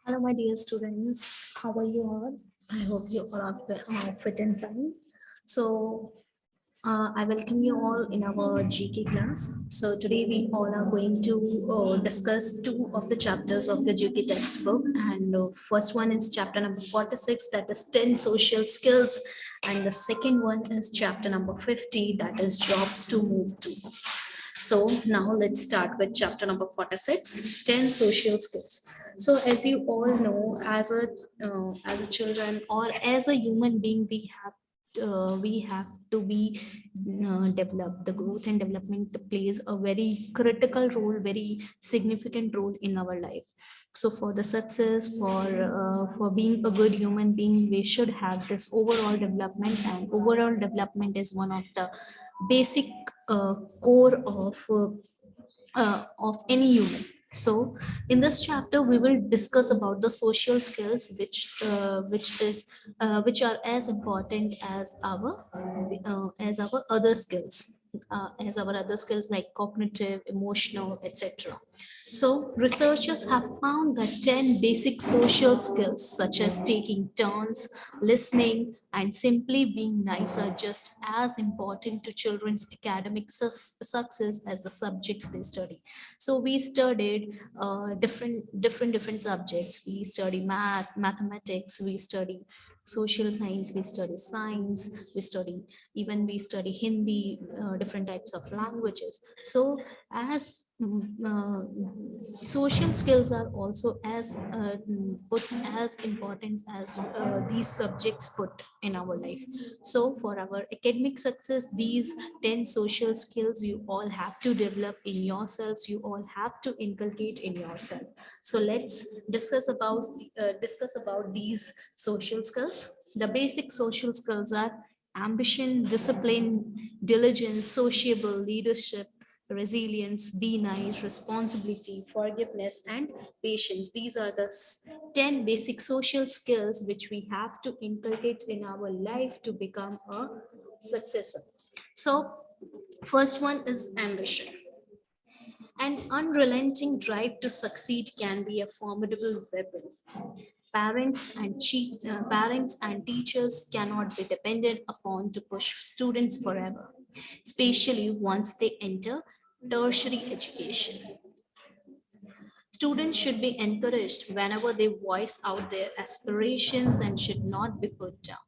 Hello, my dear students. How are you all? I hope you all are fit and fine. So, I welcome you all in our GK class. So, today we all are going to discuss two of the chapters of the GK textbook. And first one is chapter number 46, that is 10 social skills. And the second one is chapter number 50, that is jobs to move to. So now let's start with chapter number 46, 10 social skills. So as you all know, as a children or as a human being, we have to be developed. The growth and development plays a very critical role, very significant role in our life. So for the success, for being a good human being, we should have this overall development, and overall development is one of the basic core of any human. So in this chapter we will discuss about the social skills which are as important as our other skills, as our other skills like cognitive, emotional, etc. So researchers have found that 10 basic social skills such as taking turns, listening, and simply being nice are just as important to children's academic success as the subjects they study. So we studied different subjects. We study mathematics, we study social science, we study science, we study Hindi, different types of languages. So as social skills are also puts as important as these subjects put in our life. So for our academic success, these 10 social skills you all have to develop in yourselves, you all have to inculcate in yourself. So let's discuss about these social skills. The basic social skills are ambition, discipline, diligence, sociable, leadership, resilience, be nice, responsibility, forgiveness, and patience. These are the 10 basic social skills which we have to inculcate in our life to become a successor. So, first one is ambition. An unrelenting drive to succeed can be a formidable weapon. Parents and teachers cannot be depended upon to push students forever, especially once they enter tertiary education. Students should be encouraged whenever they voice out their aspirations and should not be put down.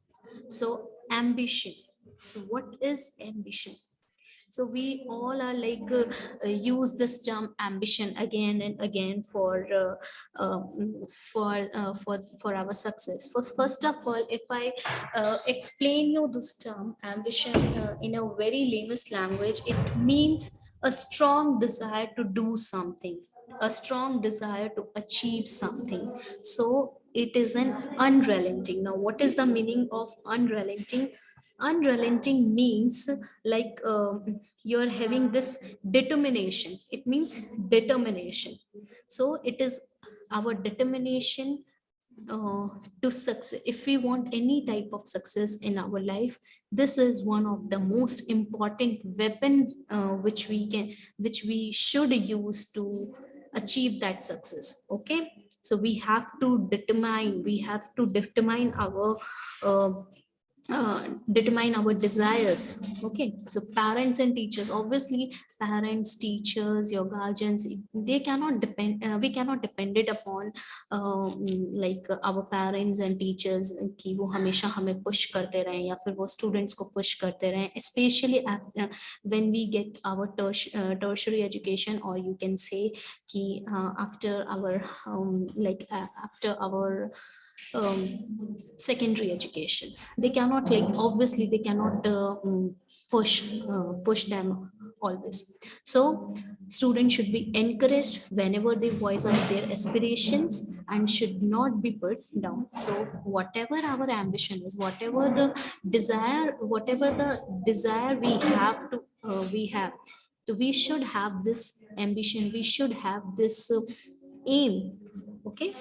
So, ambition. So, what is ambition? So we all are use this term ambition again and again for our success. First of all, if I explain you this term ambition in a very lamest language, it means a strong desire to do something, a strong desire to achieve something. So it is an unrelenting. Now what is the meaning of unrelenting? Unrelenting means you're having this determination. It means determination. So it is our determination to success. If we want any type of success in our life, this is one of the most important weapon which we should use to achieve that success. Okay, so we have to determine uh, determine our desires. Okay, so parents and teachers, obviously parents, teachers, your guardians, they cannot depend we cannot depend it upon our parents and teachers कि वो हमेशा हमें push करते रहें या फिर वो students को push करते रहें, especially when we get our tertiary education, or you can say कि after our secondary educations, they cannot, like, obviously they cannot push them always. So students should be encouraged whenever they voice out their aspirations and should not be put down. So whatever our ambition is, whatever the desire we have, so we should have this ambition, we should have this aim. Okay,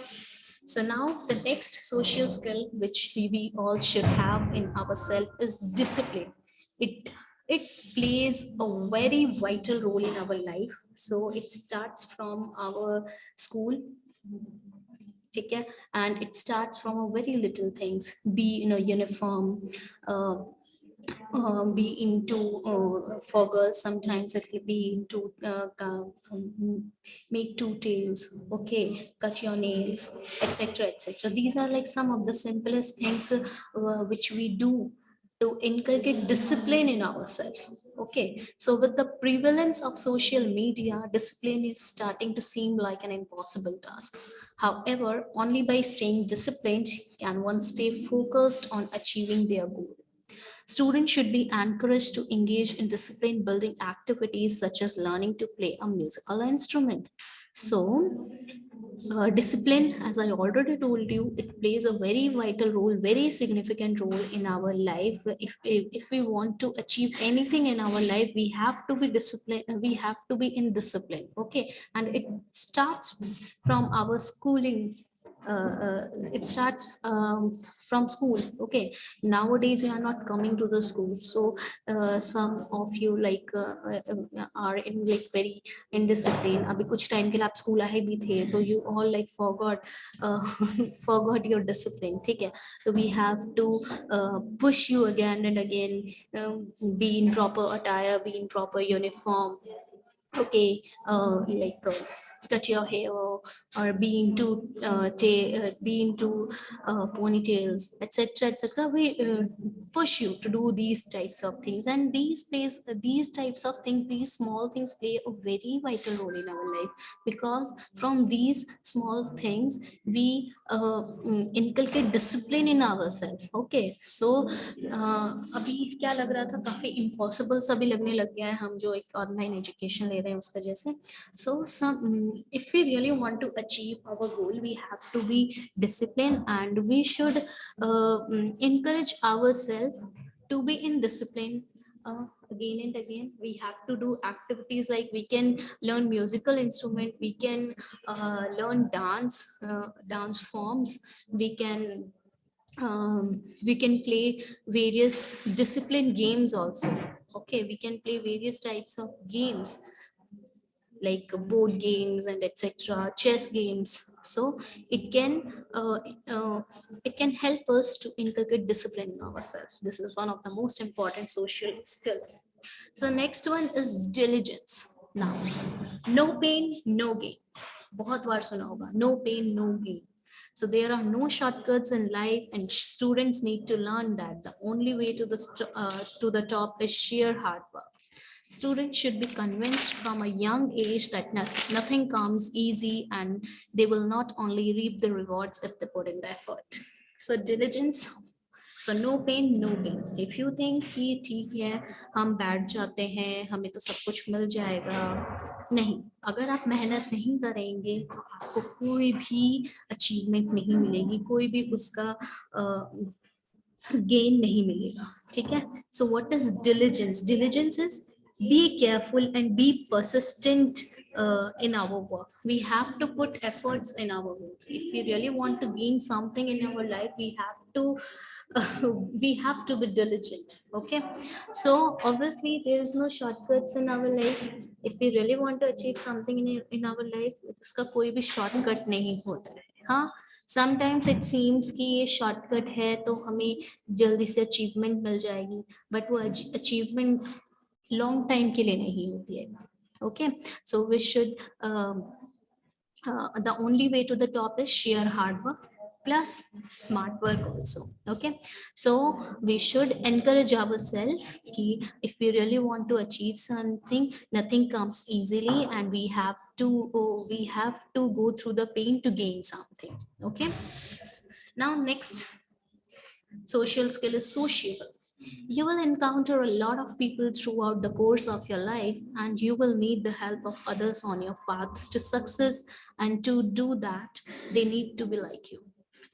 so now the next social skill which we all should have in ourselves is discipline. It it plays a very vital role in our life. So it starts from our school. ठीक है, and it starts from a very little things, be in a uniform, uh, be into for girls sometimes it will be into make two tails, okay, cut your nails, etc etc. These are like some of the simplest things which we do to inculcate discipline in ourselves. Okay, so with the prevalence of social media, discipline is starting to seem like an impossible task. However, only by staying disciplined can one stay focused on achieving their goal. Students should be encouraged to engage in discipline building activities such as learning to play a musical instrument. So, discipline, as I already told you, it plays a very vital role, very significant role in our life. If we want to achieve anything in our life, we have to be disciplined, we have to be in discipline. Okay, and it starts from our schooling. It starts from school. Okay, nowadays you are not coming to the school, so some of you like are in like very indiscipline. अभी कुछ time के लिए आप school आए भी थे, तो you all like forgot forgot your discipline. ठीक है, so we have to push you again and again, be in proper attire, be in proper uniform. Okay, cut your hair or be into ponytails, etc etc. We push you to do these types of things, and these types of things, these small things play a very vital role in our life, because from these small things we inculcate discipline in ourselves. Okay, so अभी क्या लग रहा था, काफी impossible सा भी लगने लग गया है हम जो एक ऑनलाइन एजुकेशन ले रहे हैं उसका जैसे. So some if we really want to achieve our goal, we have to be disciplined, and we should encourage ourselves to be in discipline. Again and again, we have to do activities like we can learn musical instrument, we can learn dance forms, we can play various discipline games also. Okay, we can play various types of games like board games and etc, chess games. So it can uh, uh, it can help us to inculcate discipline in ourselves. This is one of the most important social skill. So next one is diligence. Now, no pain no gain, बहुत बार सुना होगा, no pain no gain. So there are no shortcuts in life, and students need to learn that the only way to the top is sheer hard work. Students should be convinced from a young age that nothing comes easy, and they will not only reap the rewards if they put in the effort. So diligence. So no pain, no gain. If you think कि ठीक है हम बैठ जाते हैं हमें तो सब कुछ मिल जाएगा, नहीं, अगर आप मेहनत नहीं करेंगे तो आपको कोई भी अचीवमेंट नहीं मिलेगी, कोई भी उसका गेन नहीं मिलेगा. ठीक है, so what is diligence? Diligence is be careful and be persistent in our work. We have to put efforts in our work. If we really want to gain something in our life, we have to we have to be diligent. Okay, so obviously there is no shortcuts in our life. If we really want to achieve something in our life, uska koi bhi shortcut nahi hota hai. हाँ, sometimes it seems कि ये shortcut है तो हमें जल्दी से achievement मिल जाएगी, but वो अचीवमेंट लॉन्ग टाइम के लिए नहीं होती है. Okay, so we should the only way to the top is sheer hard work plus smart work also. Okay, so we should encourage ourselves ki if we really want to achieve something, nothing comes easily, and we have to go through the pain to gain something. Okay, now next social skill is sociable. You will encounter a lot of people throughout the course of your life, and you will need the help of others on your path to success. And to do that, they need to be like you.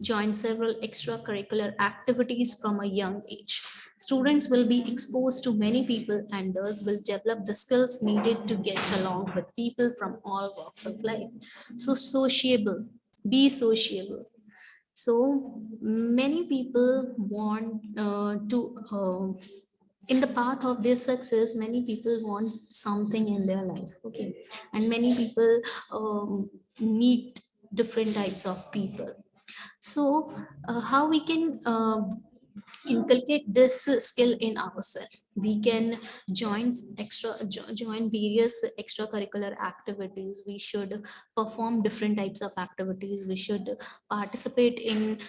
Join several extracurricular activities from a young age. Students will be exposed to many people and thus will develop the skills needed to get along with people from all walks of life. So, sociable, be sociable. So many people want in the path of their success, many people want something in their life. Okay, and many people meet different types of people. So how we can inculcate this skill in ourselves? We can join various extracurricular activities. We should perform different types of activities. We should participate in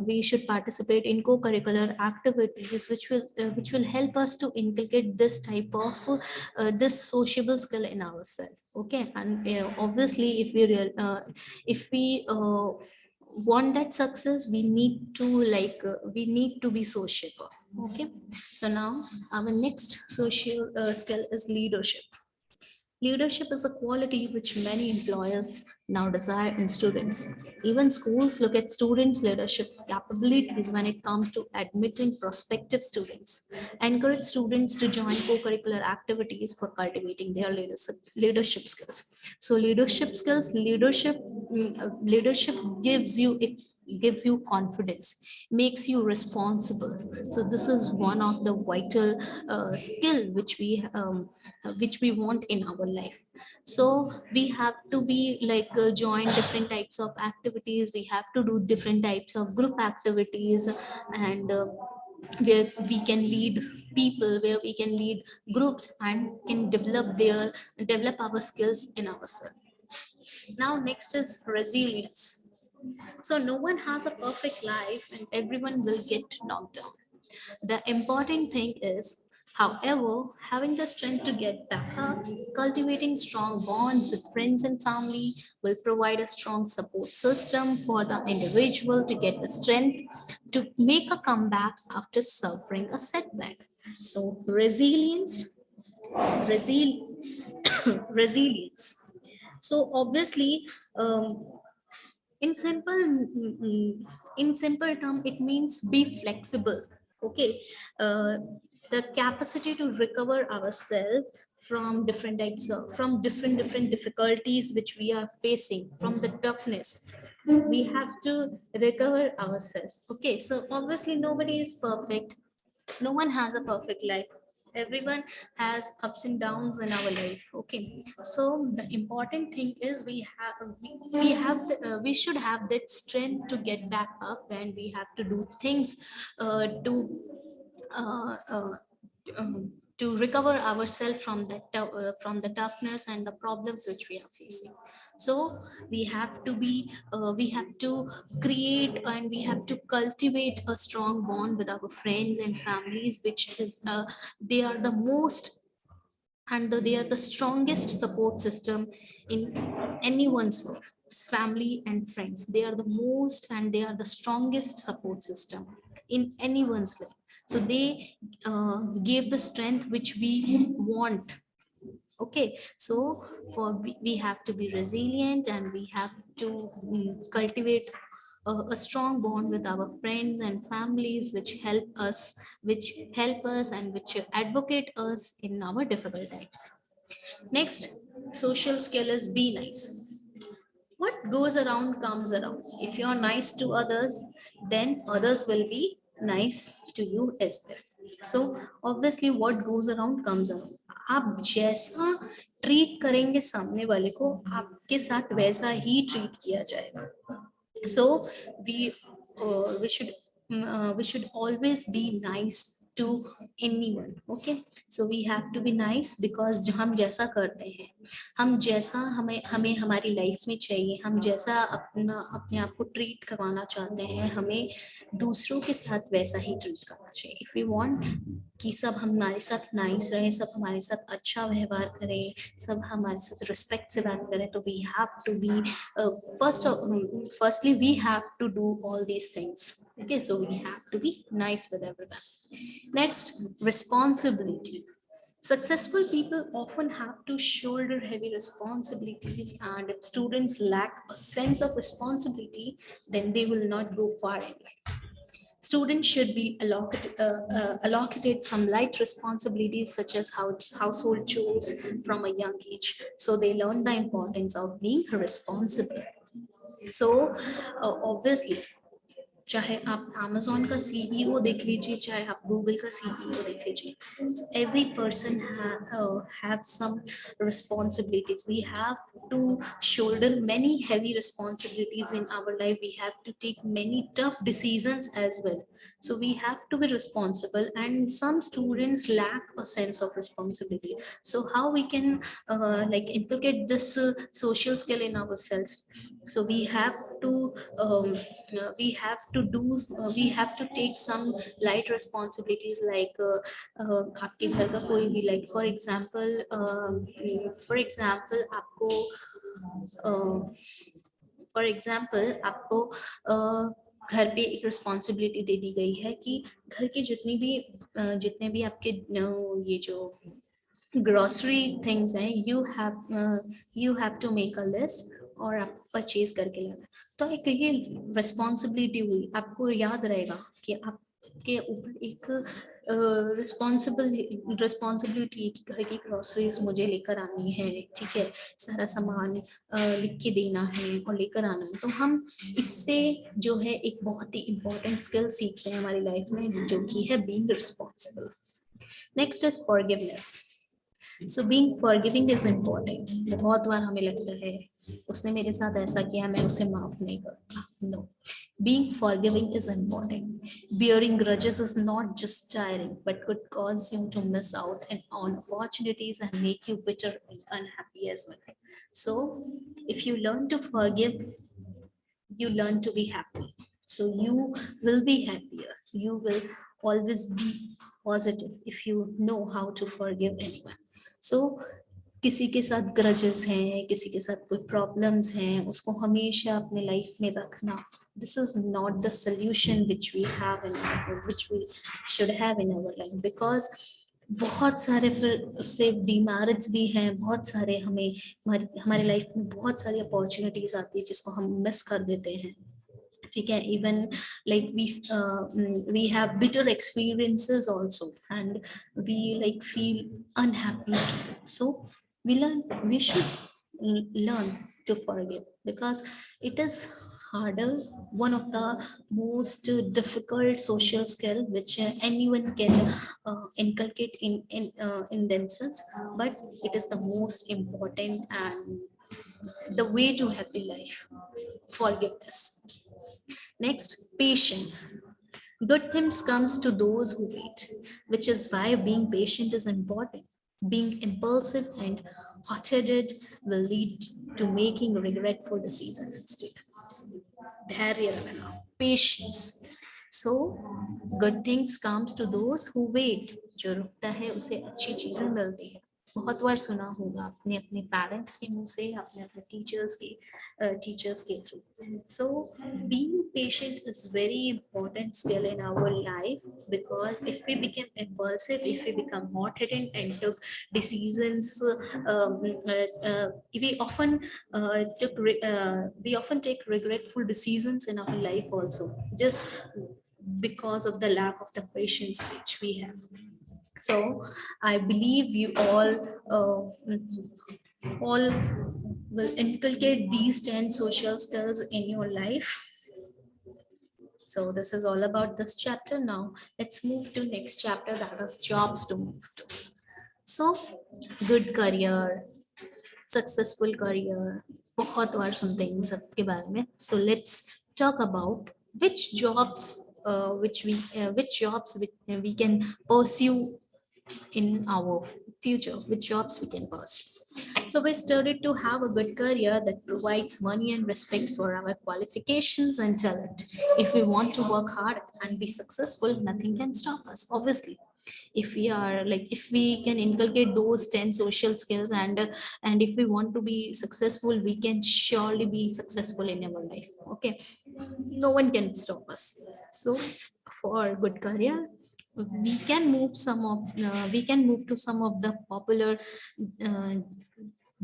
we should participate in co-curricular activities, which will help us to inculcate this type of this sociable skill in ourselves. Okay, and obviously if we want that success, we need to we need to be sociable. Okay, so now our next social skill is leadership. Leadership is a quality which many employers now desire in students. Even schools look at students' leadership capabilities when it comes to admitting prospective students. Encourage students to join co-curricular activities for cultivating their leadership skills. So leadership gives you confidence, makes you responsible. So this is one of the vital skill which we want in our life. So we have to be join different types of activities. We have to do different types of group activities, and where we can lead people, where we can lead groups and can develop our skills in ourselves. Now next is resilience. So no one has a perfect life and everyone will get knocked down. The important thing is, however, having the strength to get back up. Cultivating strong bonds with friends and family will provide a strong support system for the individual to get the strength to make a comeback after suffering a setback. So resil- resilience. So obviously, in simple in simple term, it means be flexible. Okay, uh, the capacity to recover ourselves from different difficulties which we are facing, from the toughness. We have to recover ourselves. Okay, so obviously nobody is perfect. No one has a perfect life. Everyone has ups and downs in our life. Okay, so the important thing is we should have that strength to get back up, and we have to do things to uh, uh, um, to recover ourselves from from the toughness and the problems which we are facing. So we have to create and we have to cultivate a strong bond with our friends and families, which is they are the most and they are the strongest support system in anyone's life. Family and friends, they are the most and they are the strongest support system in anyone's life. So they give the strength which we want. Okay, so we have to be resilient, and we have to cultivate a strong bond with our friends and families, which help us and which advocate us in our difficult times. Next social skill is be nice. What goes around comes around. If you're nice to others, then others will be nice to you as well. So obviously what goes around comes around. आप जैसा treat करेंगे सामने वाले को, आपके साथ वैसा ही treat किया जाएगा. So we we should always be nice to anyone. Okay, so we have to be nice because जो हम जैसा करते हैं, हम जैसा हमें हमें हमारी लाइफ में चाहिए, हम जैसा अपने आप को ट्रीट करवाना चाहते हैं, हमें दूसरों के साथ वैसा ही ट्रीट करना चाहिए. इफ यू वांट कि सब हमारे साथ नाइस रहे, सब हमारे साथ अच्छा व्यवहार करें, सब हमारे साथ रिस्पेक्ट से बात करें, तो we have to be firstly we have to do all these things. Okay, so we have to be nice with everyone. Next, responsibility. Successful people often have to shoulder heavy responsibilities, and if students lack a sense of responsibility, then they will not go far in life. Students should be allocated some light responsibilities such as household chores from a young age, so they learn the importance of being responsible. So obviously चाहे आप Amazon का CEO देख लीजिए, चाहे आप Google का CEO देख लीजिए. So every person have some responsibilities. We have to shoulder many heavy responsibilities in our life. We have to take many tough decisions as well. So we have to be responsible, and some students lack a sense of responsibility. So how we can like inculcate this social skill in ourselves? So we have to we have to take some light responsibilities, like आपके घर का कोई भी, like for example आपको for example आपको घर पे एक रिस्पॉन्सिबिलिटी दे दी गई है कि घर की जितने भी आपके ये जो ग्रोसरी थिंग्स हैं, you have to make a list और आप परचेज करके लाना. तो एक ये रिस्पॉन्सिबिलिटी हुई, आपको याद रहेगा कि आपके ऊपर एक रिस्पॉन्सिबिलिटी घर की ग्रोसरीज मुझे लेकर आनी है, ठीक है, सारा सामान लिख के देना है और लेकर आना है. तो हम इससे जो है एक बहुत ही इम्पोर्टेंट स्किल सीख रहे हैं हमारी लाइफ में, जो कि है being responsible. Next is forgiveness. So being forgiving is important. बहुत बार हमें लगता है उसने मेरे साथ ऐसा किया, मैं उसे माफ नहीं करता. No, being forgiving is important. Bearing grudges is not just tiring, but could cause you to miss out on opportunities and make you bitter and unhappy as well. So if you learn to forgive, you learn to be happy. So you will be happier, you will always be positive if you know how to forgive anyone. So किसी के साथ grudges हैं, किसी के साथ कोई problems हैं, उसको हमेशा अपने लाइफ में रखना, this is not the solution which we should have in our life. Because बहुत सारे फिर उससे डीमैरिट्स भी हैं, बहुत सारे हमारे लाइफ में बहुत सारी अपॉर्चुनिटीज आती है जिसको हम मिस कर देते हैं, ठीक है. Even like we have bitter experiences also, and we like feel unhappy too. So we should learn to forgive, because it is harder, one of the most difficult social skill which anyone can inculcate in themselves, but it is the most important and the way to happy life. Forgiveness. Next, patience. Good things comes to those who wait, which is why being patient is important. Being impulsive and hot-headed will lead to making regretful decisions instead. धैर्य रखना, patience. So good things comes to those who wait. जो रुकता है उसे अच्छी चीजें मिलती है. बहुत बार सुना होगा आपने अपने पेरेंट्स के मुंह से, अपने अपने टीचर्स के थ्रू. So being patient is very important skill in our life, because if we become impulsive, if we become hot-headed and took decisions, we often take regretful decisions in our life also, just because of the lack of the patience which we have. So I believe you all will inculcate these 10 social skills in your life. So this is all about this chapter. Now let's move to next chapter, that is jobs to move to. So good career, successful career, बहुत बार सुनते हैं इन सब के बारे में. So let's talk about which jobs we can pursue in our future, which jobs we can pursue. So we studied to have a good career that provides money and respect for our qualifications and talent. If we want to work hard and be successful, nothing can stop us, obviously. If we can inculcate those 10 social skills, and if we want to be successful, we can surely be successful in our life. Okay, no one can stop us. So for good career, we can move to some of the popular uh,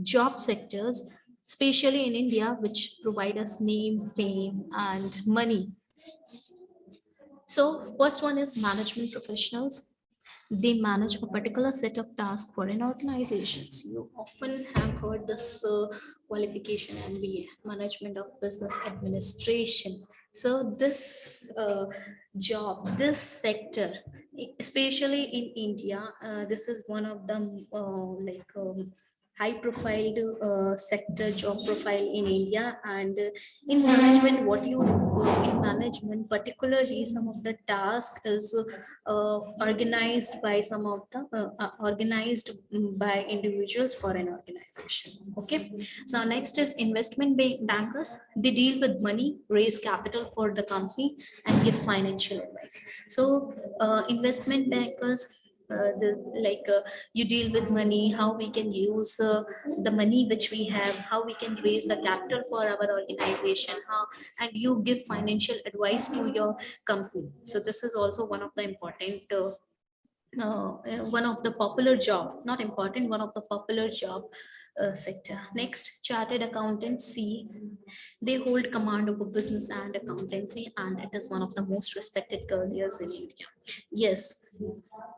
job sectors, especially in India, which provide us name, fame, and money. So first one is management professionals. They manage a particular set of tasks for an organization. You often have heard this qualification MBA, Management of Business Administration. So this job, this sector, especially in India, this is one of the high profile sector job profile in India. And in management, what you do in management, particularly some of the task is organized by some of the organized by individuals for an organization. Okay, so next is investment bankers. They deal with money, raise capital for the company, and give financial advice. So investment bankers, you deal with money, how we can use the money which we have, how we can raise the capital for our organization, how, and you give financial advice to your company. So this is also one of the important one of the popular job, not important, one of the popular job sector. Next, chartered accountancy. They hold command over business and accountancy, and it is one of the most respected careers in India. Yes,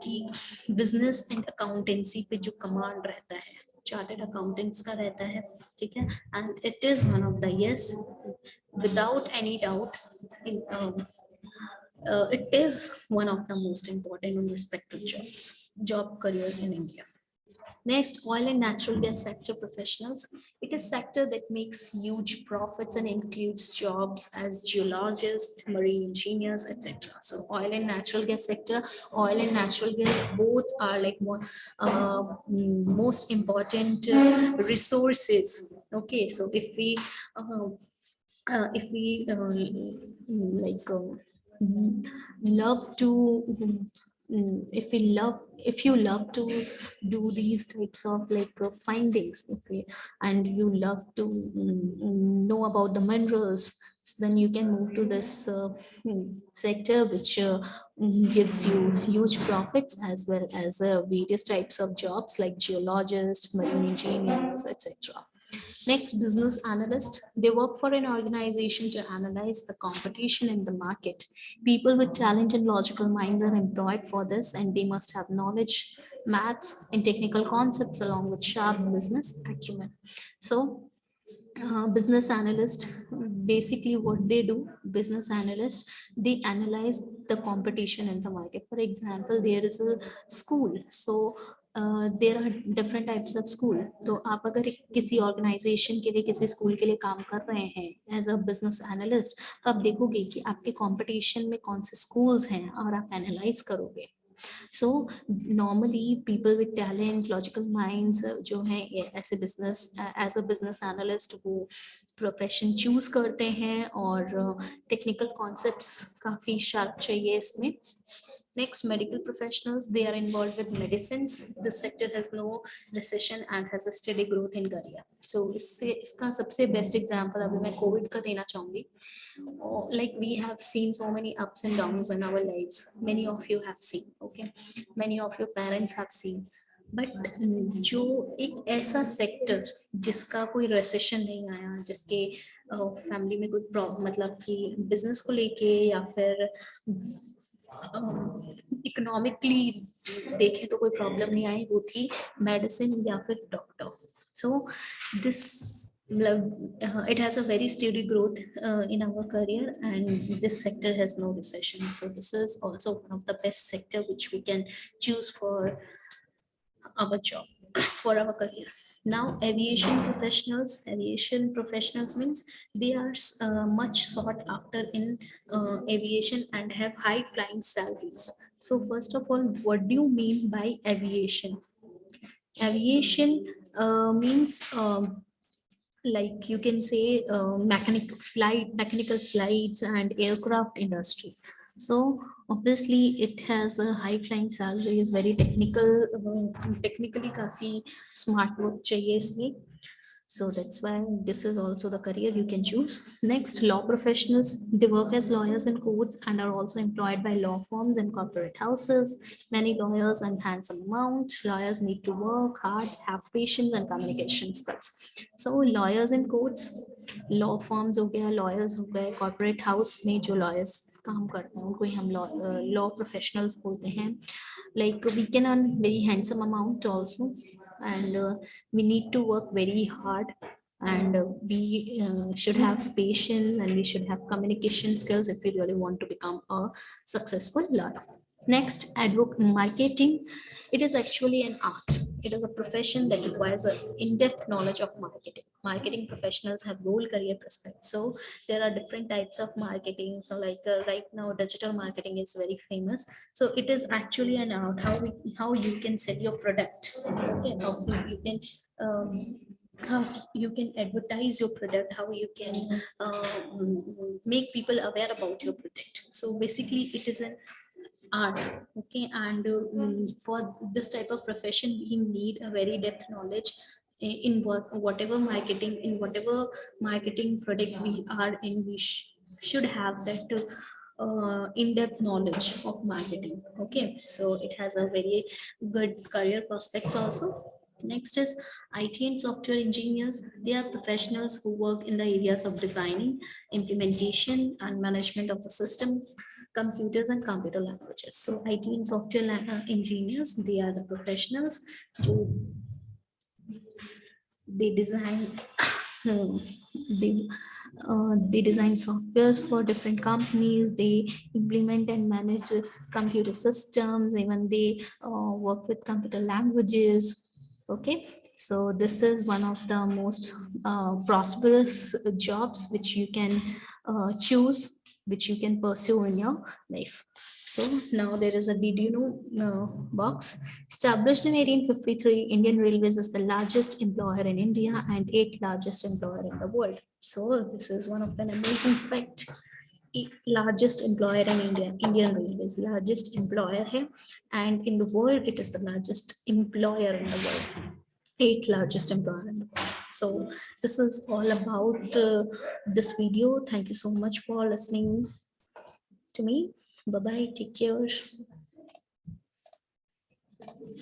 कि business and accountancy पे जो command रहता है, chartered accountants का रहता है, ठीक है, and it is one of the, yes, without any doubt, in, it is one of the most important and respected job career in India. Next, oil and natural gas sector professionals. It is sector that makes huge profits and includes jobs as geologists, marine engineers, etc. So oil and natural gas sector, oil and natural gas both are like most important resources. Okay, so if we like love to if you love to do these types of findings, and you love to know about the minerals, then you can move to this sector, which gives you huge profits, as well as various types of jobs like geologists, marine engineers, etc. Next, business analyst. They work for an organization to analyze the competition in the market. People with talent and logical minds are employed for this, and they must have knowledge, maths, and technical concepts along with sharp business acumen. So, business analyst, basically what they do, business analyst, they analyze the competition in the market. For example, there is a school, so there are different types of school. तो आप अगर किसी organization के लिए, किसी school के लिए काम कर रहे हैं as a business analyst, तो आप देखोगे कि आपके competition में कौन से schools हैं और आप analyze करोगे. So normally people with talent, logical minds जो हैं ऐसे business as a business analyst वो प्रोफेशन चूज करते हैं, और टेक्निकल कॉन्सेप्ट्स काफी शार्प चाहिए इसमें. Next, medical professionals. They are involved with medicines. This sector has no recession and has a steady growth in career. So इसका सबसे best example अभी मैं COVID का देना चाहूँगी. Like we have seen so many ups and downs in our lives. Many of you have seen, okay? Many of your parents have seen. But जो एक ऐसा सेक्टर जिसका कोई रेसेशन नहीं आया, जिसके फैमिली में कोई प्रॉब्लम, मतलब कि बिजनेस को लेके या फिर इकोनॉमिकली देखें तो कोई प्रॉब्लम नहीं आई, वो थी मेडिसिन या फिर doctor. So this it has a very steady growth in our career, and this sector has no recession. So this is also one of the best sector which we can choose for our job, for our career. Now, aviation professionals. Aviation professionals means they are much sought after in aviation and have high flying salaries. So first of all, what do you mean by aviation? Aviation means like you can say mechanical flights and aircraft industry. So obviously it has a high flying salary, is very technically काफी smart work चाहिए इसमें. So that's why this is also the career you can choose. Next, law professionals. They work as lawyers in courts and are also employed by law firms and corporate houses. Many lawyers earn handsome amount. Lawyers need to work hard, have patience and communication skills. So lawyers in courts, law firms हो गया, lawyers हो गए, corporate house में जो lawyers काम करते हैं उनको ही हम law professionals बोलते हैं. Like we can earn very handsome amount also, and we need to work very hard, and we should have patience and we should have communication skills if we really want to become a successful learner. Next, marketing. It is actually an art. It is a profession that requires an in-depth knowledge of marketing. Marketing professionals have whole career prospects. So there are different types of marketing. So like right now, digital marketing is very famous. So it is actually an art how you can sell your product. Okay, you can how you can advertise your product, how you can make people aware about your product. So basically, it is an art. Okay, and for this type of profession we need a very depth knowledge in whatever marketing, in whatever marketing product we are in, we should have that in-depth knowledge of marketing. Okay, so it has a very good career prospects also. Next is IT and software engineers. They are professionals who work in the areas of designing, implementation, and management of the system, computers, and computer languages. So IT and software engineers, they are the professionals who they design they they design softwares for different companies. They implement and manage computer systems. Even they work with computer languages. Okay, so this is one of the most prosperous jobs which you can choose, which you can pursue in your life. So now there is a did you know box. Established in 1853, Indian Railways is the largest employer in India and eighth largest employer in the world. So this is one of an amazing fact. Largest employer in India, Indian Railways, largest employer here, and in the world, it is the largest employer in the world, eighth largest employer in the world. So this is all about this video. Thank you so much for listening to me. Bye bye. Take care.